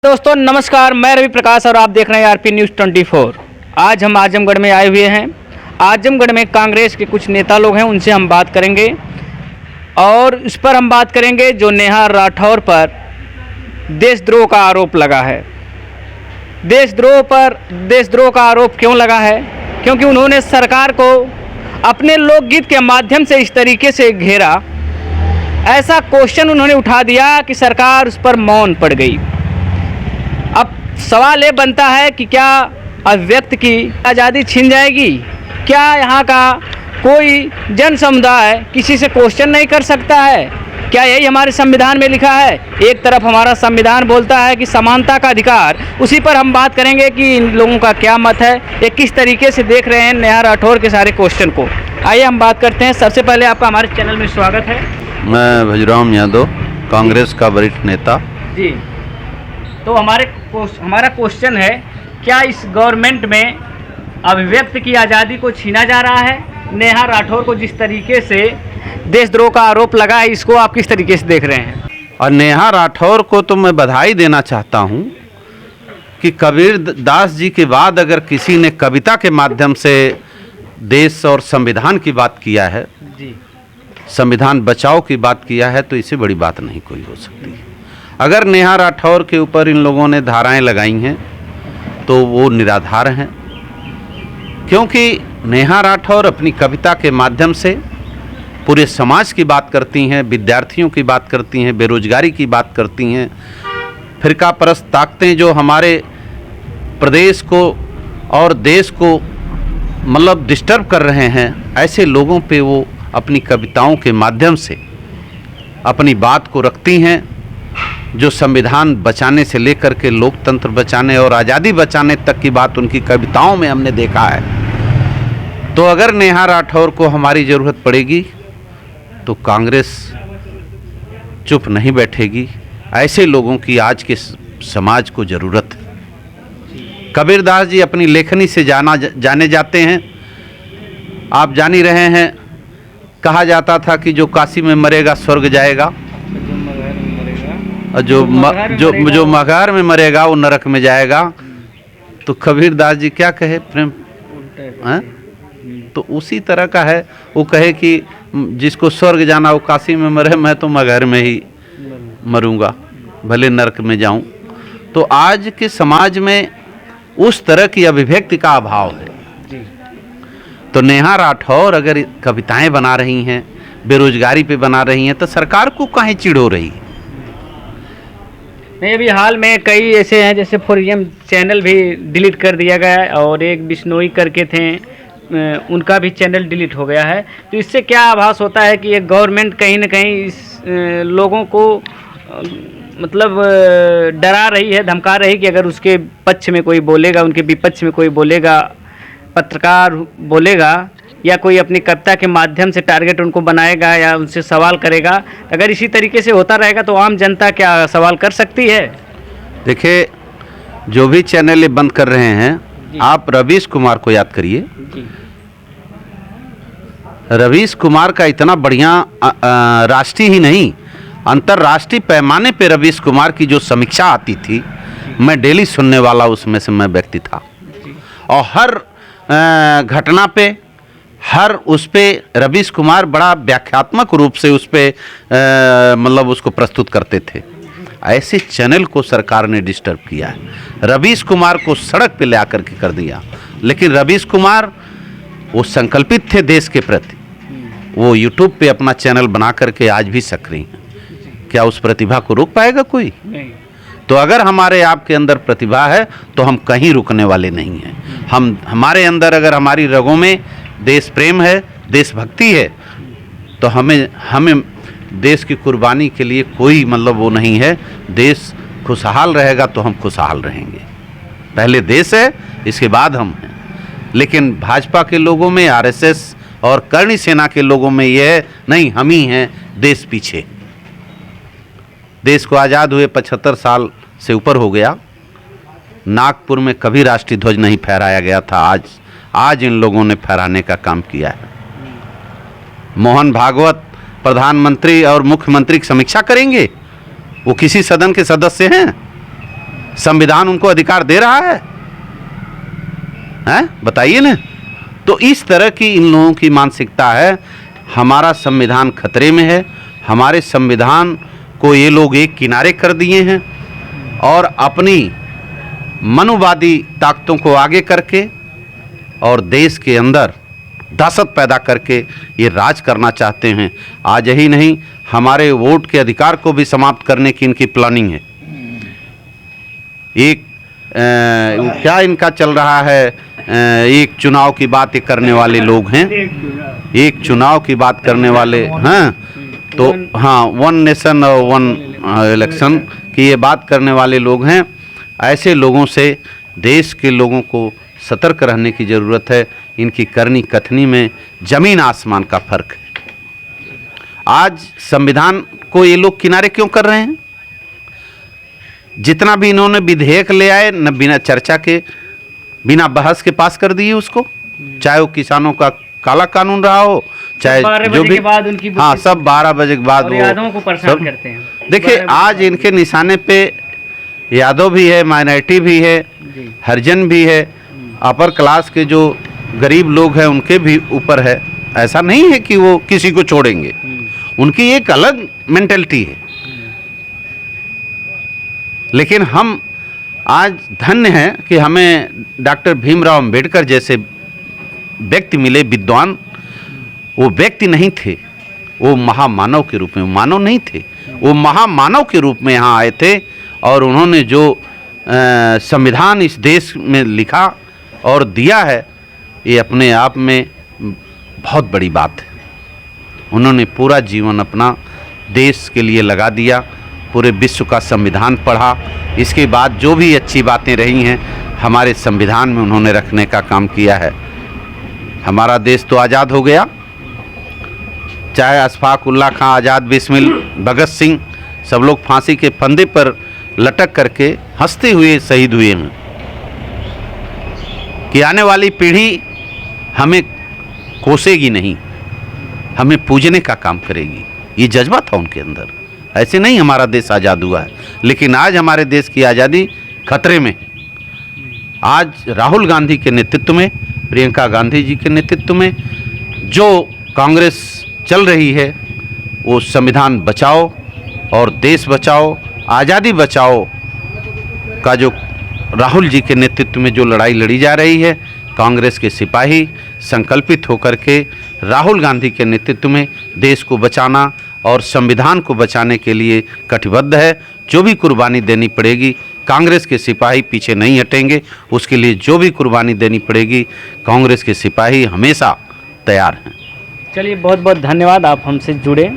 दोस्तों नमस्कार, मैं रवि प्रकाश और आप देख रहे हैं आरपी न्यूज़ 24। आज हम आजमगढ़ में आए हुए हैं। आजमगढ़ में कांग्रेस के कुछ नेता लोग हैं, उनसे हम बात करेंगे और इस पर हम बात करेंगे जो नेहा राठौर पर देशद्रोह का आरोप लगा है। देशद्रोह का आरोप क्यों लगा है? क्योंकि उन्होंने सरकार को अपने लोकगीत के माध्यम से इस तरीके से घेरा, ऐसा क्वेश्चन उन्होंने उठा दिया कि सरकार उस पर मौन पड़ गई। अब सवाल ये बनता है कि क्या अभिव्यक्त की आज़ादी छीन जाएगी? क्या यहाँ का कोई जन समुदाय किसी से क्वेश्चन नहीं कर सकता है? क्या यही हमारे संविधान में लिखा है? एक तरफ हमारा संविधान बोलता है कि समानता का अधिकार, उसी पर हम बात करेंगे कि इन लोगों का क्या मत है, ये किस तरीके से देख रहे हैं नेहा राठौर के सारे क्वेश्चन को। आइए हम बात करते हैं। सबसे पहले आपका हमारे चैनल में स्वागत है। मैं भजराम यादव, कांग्रेस का वरिष्ठ नेता जी। तो हमारा क्वेश्चन है, क्या इस गवर्नमेंट में अभिव्यक्त की आज़ादी को छीना जा रहा है? नेहा राठौर को जिस तरीके से देशद्रोह का आरोप लगा है, इसको आप किस तरीके से देख रहे हैं? और नेहा राठौर को तो मैं बधाई देना चाहता हूं कि कबीर दास जी के बाद अगर किसी ने कविता के माध्यम से देश और संविधान की बात किया है जी, संविधान बचाओ की बात किया है, तो इससे बड़ी बात नहीं कोई हो सकती। अगर नेहा राठौर के ऊपर इन लोगों ने धाराएं लगाई हैं तो वो निराधार हैं, क्योंकि नेहा राठौर अपनी कविता के माध्यम से पूरे समाज की बात करती हैं, विद्यार्थियों की बात करती हैं, बेरोजगारी की बात करती हैं। फिरकापरस्त ताकतें जो हमारे प्रदेश को और देश को मतलब डिस्टर्ब कर रहे हैं, ऐसे लोगों पे वो अपनी कविताओं के माध्यम से अपनी बात को रखती हैं, जो संविधान बचाने से लेकर के लोकतंत्र बचाने और आज़ादी बचाने तक की बात उनकी कविताओं में हमने देखा है। तो अगर नेहा राठौर को हमारी ज़रूरत पड़ेगी तो कांग्रेस चुप नहीं बैठेगी। ऐसे लोगों की आज के समाज को ज़रूरत है। कबीरदास जी अपनी लेखनी से जाने जाते हैं। आप जान ही रहे हैं, कहा जाता था कि जो काशी में मरेगा स्वर्ग जाएगा, और जो मगहर में मरेगा वो नरक में जाएगा। तो कबीरदास जी क्या कहे? प्रेम है? तो उसी तरह का है। वो कहे कि जिसको स्वर्ग जाना वो काशी में मरे, मैं तो मगहर में ही मरूंगा, भले नरक में जाऊं। तो आज के समाज में उस तरह की अभिव्यक्ति का अभाव है। तो नेहा राठौर अगर कविताएं बना रही हैं, बेरोजगारी पे बना रही हैं, तो सरकार को काहे चिढ़ हो रही है? नहीं, अभी हाल में कई ऐसे हैं, जैसे फोरियम चैनल भी डिलीट कर दिया गया है और एक बिश्नोई करके थे, उनका भी चैनल डिलीट हो गया है। तो इससे क्या आभास होता है कि ये गवर्नमेंट कहीं ना कहीं इस लोगों को मतलब डरा रही है, धमका रही है कि अगर उसके पक्ष में कोई बोलेगा, उनके विपक्ष में कोई बोलेगा, पत्रकार बोलेगा या कोई अपनी कविता के माध्यम से टारगेट उनको बनाएगा या उनसे सवाल करेगा, अगर इसी तरीके से होता रहेगा तो आम जनता क्या सवाल कर सकती है? देखिए, जो भी चैनल ये बंद कर रहे हैं, आप रवीश कुमार को याद करिए। रवीश कुमार का इतना बढ़िया राष्ट्रीय ही नहीं अंतर्राष्ट्रीय पैमाने पे रवीश कुमार की जो समीक्षा आती थी, मैं डेली सुनने वाला उसमें से मैं व्यक्ति था। और हर घटना पे, हर उस पे रवीश कुमार बड़ा व्याख्यात्मक रूप से उस पे मतलब उसको प्रस्तुत करते थे। ऐसे चैनल को सरकार ने डिस्टर्ब किया है। रवीश कुमार को सड़क पे ले आकर के कर दिया। लेकिन रवीश कुमार वो संकल्पित थे देश के प्रति, वो यूट्यूब पे अपना चैनल बना करके आज भी सक्रिय हैं। क्या उस प्रतिभा को रोक पाएगा कोई? नहीं। तो अगर हमारे आपके अंदर प्रतिभा है तो हम कहीं रुकने वाले नहीं हैं। हमारे अंदर अगर हमारी रगों में देश प्रेम है, देशभक्ति है, तो हमें देश की कुर्बानी के लिए कोई मतलब वो नहीं है। देश खुशहाल रहेगा तो हम खुशहाल रहेंगे। पहले देश है, इसके बाद हम हैं। लेकिन भाजपा के लोगों में, आरएसएस और करणी सेना के लोगों में ये है, नहीं हम ही हैं, देश पीछे। देश को आज़ाद हुए 75 साल से ऊपर हो गया। नागपुर में कभी राष्ट्रीय ध्वज नहीं फहराया गया था, आज इन लोगों ने फहराने का काम किया है। मोहन भागवत प्रधानमंत्री और मुख्यमंत्री की समीक्षा करेंगे? वो किसी सदन के सदस्य हैं? संविधान उनको अधिकार दे रहा है? हैं? बताइए ना। तो इस तरह की इन लोगों की मानसिकता है। हमारा संविधान खतरे में है। हमारे संविधान को ये लोग एक किनारे कर दिए हैं और अपनी मनुवादी ताकतों को आगे करके और देश के अंदर दहशत पैदा करके ये राज करना चाहते हैं। आज ही नहीं, हमारे वोट के अधिकार को भी समाप्त करने की इनकी प्लानिंग है। एक क्या इनका चल रहा है, एक चुनाव की बात करने वाले लोग हैं, एक चुनाव की बात करने वाले हैं। तो हाँ, वन नेशन और वन इलेक्शन की ये बात करने वाले लोग हैं। ऐसे लोगों से देश के लोगों को सतर्क रहने की ज़रूरत है। इनकी करनी कथनी में ज़मीन आसमान का फ़र्क है। आज संविधान को ये लोग किनारे क्यों कर रहे हैं? जितना भी इन्होंने विधेयक ले आए, न बिना चर्चा के, बिना बहस के पास कर दिए उसको, चाहे वो किसानों का काला कानून रहा हो, चाहे जो भी, हाँ, सब 12 बजे के बाद वो यादवों को परेशान करते हैं। देखिए, आज इनके निशाने पे यादव भी है, माइनॉरिटी भी है, हरिजन भी है, अपर क्लास के जो गरीब लोग हैं उनके भी ऊपर है। ऐसा नहीं है कि वो किसी को छोड़ेंगे, उनकी एक अलग मेंटलिटी है। लेकिन हम आज धन्य हैं कि हमें डॉक्टर भीमराव अंबेडकर जैसे व्यक्ति मिले, विद्वान। वो व्यक्ति नहीं थे, वो महामानव के रूप में, मानव नहीं थे, वो महामानव के रूप में यहाँ आए थे। और उन्होंने जो संविधान इस देश में लिखा और दिया है, ये अपने आप में बहुत बड़ी बात है। उन्होंने पूरा जीवन अपना देश के लिए लगा दिया, पूरे विश्व का संविधान पढ़ा। इसके बाद जो भी अच्छी बातें रही हैं हमारे संविधान में उन्होंने रखने का काम किया है। हमारा देश तो आज़ाद हो गया, चाहे अशफाक उल्लाह खां आज़ाद, बिस्मिल, भगत सिंह, सब लोग फांसी के फंदे पर लटक करके हंसते हुए शहीद हुए हैं कि आने वाली पीढ़ी हमें कोसेगी नहीं, हमें पूजने का काम करेगी। ये जज्बा था उनके अंदर। ऐसे नहीं हमारा देश आज़ाद हुआ है, लेकिन आज हमारे देश की आज़ादी खतरे में। आज राहुल गांधी के नेतृत्व में, प्रियंका गांधी जी के नेतृत्व में जो कांग्रेस चल रही है, वो संविधान बचाओ और देश बचाओ, आज़ादी बचाओ का जो राहुल जी के नेतृत्व में जो लड़ाई लड़ी जा रही है, कांग्रेस के सिपाही संकल्पित होकर के राहुल गांधी के नेतृत्व में देश को बचाना और संविधान को बचाने के लिए कटिबद्ध है। जो भी कुर्बानी देनी पड़ेगी, कांग्रेस के सिपाही पीछे नहीं हटेंगे। उसके लिए जो भी कुर्बानी देनी पड़ेगी, कांग्रेस के सिपाही हमेशा तैयार हैं। चलिए, बहुत बहुत धन्यवाद, आप हमसे जुड़े।